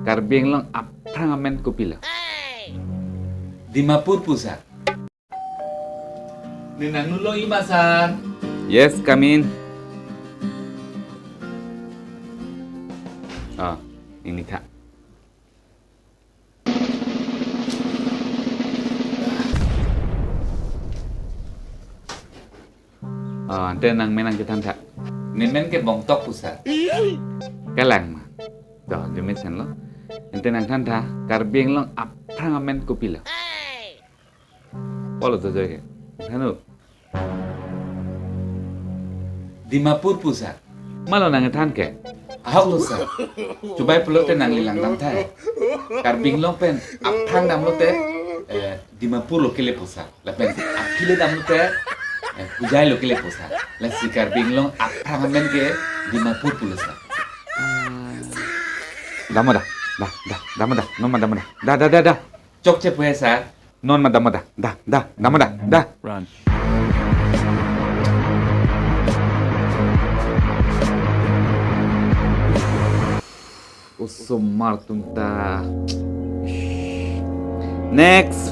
Karbi anglong apprang amen kupila. Dimapur pusat. Ninanulong imasan. Yes, come in. Ini tak. Ante nang menang kita tak. Nimen ke bongtok pusat. Kalang mah. Dah, jom sen lo. Ente nang thanta Karbi anglong apprang amen kupila. Polo to joge. Hanu. Dimapur pusat. Malo nang than ke. Halo sir. Coba pelote nang lilang dam thai. Karbing long pen apthang dam lote Dimapur lokile pusat. Lapen akile dam lote pujai lokile pusat. Lasi karbing long apthang men ke Dimapur pusat. Dama dah. Dama dah. Non ma dama dah. Dah. Cok ce puhe sir. Non ma dama dah. Dah. Dama dah. Run. Usumar tunta. Next.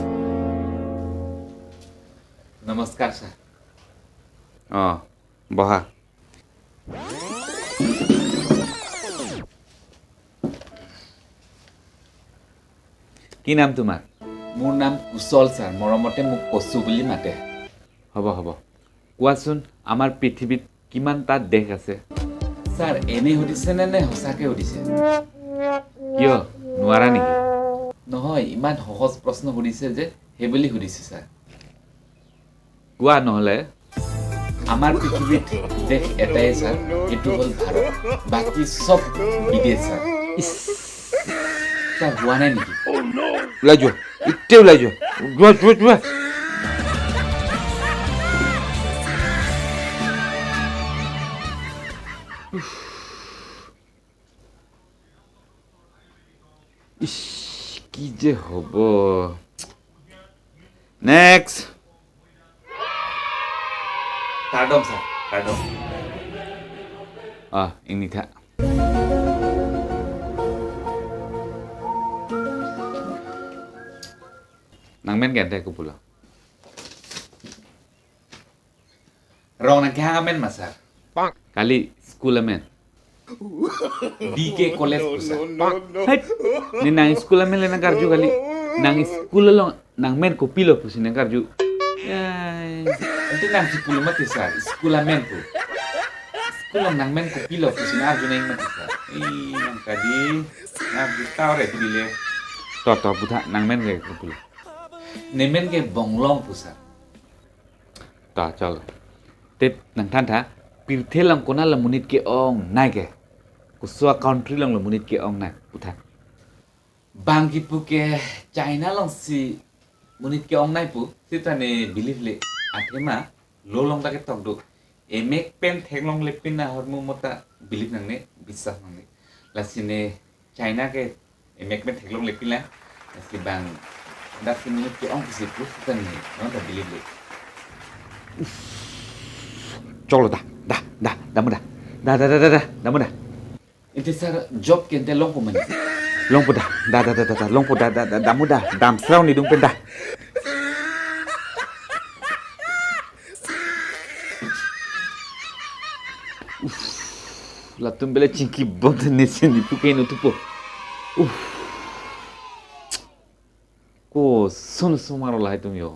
Namaskar sir. Boha. কি নাম তোমাৰ? মোৰ নাম কুশল sir, মৰমতে মোক কচু বুলি মাতে। হ'ব কোৱাচোন আমাৰ পৃথিৱীত কিমানটা দেশ আছে? স্যাৰ এনে সুধিছে নে সঁচাকে সুধিছে? কিয় নোৱাৰা নেকি? নহয়, ইমান সহজ প্ৰশ্ন সুধিছে যে সেই বুলি সুধিছে স্যাৰ। কোৱা নহ'লে। আমাৰ পৃথিৱীত দেশ এটাই স্যাৰ, সেইটো হ'ল ভাৰত। বাকী সব বিদেশ স্যাৰ। স্যাৰ হোৱা নাই নেকি? ওলাই যোৱা, এতিয়া ওলাই যোৱা। যোৱা। কি যে হ'ব? Next. Carrom sir, carrom. ini tak. Nang men kan aku pula. ৰং নাকি হাঙামেন মা sir? Kali school amen. DK college pusat। Ni nang school amen le nang karju kali. Nang school lo nang men ko pilo pusi nang karju. Itu nang sepuluh mati sar, sekolah menku. Sekolah nang menku pilo pusing arju nang mati sar. Nang tadi, nang ditau re pilih. To buta nang men ke ko pilo. Nemen ke bonglong pusat. Ta chal. Tep nang than tha pirthe lang kona la munit ke ong nai ke. Kuswa country lang la munit ke ong nai puta. Bangki pu ke China long si munit ke ong nai pu, si tane believe le. Akhirnya lo long tak tok duk. Emek pen theng long le pin na hormu mota believe nang ne bisah nang ne. La sine China ke emek pen theng long le pin la. Si bang dak si munit ke ong si pu tane no ta believe le. Cholo dah. Dama dah. Dama dah. Itu sar job ke ente long ko man. Long pu dah. Long pu dah. Damu dah. Dam serau ni dung pen dah. Latum bela cingki bom tenesin di pukai no tupo. Ko son sumaro lah itu yo.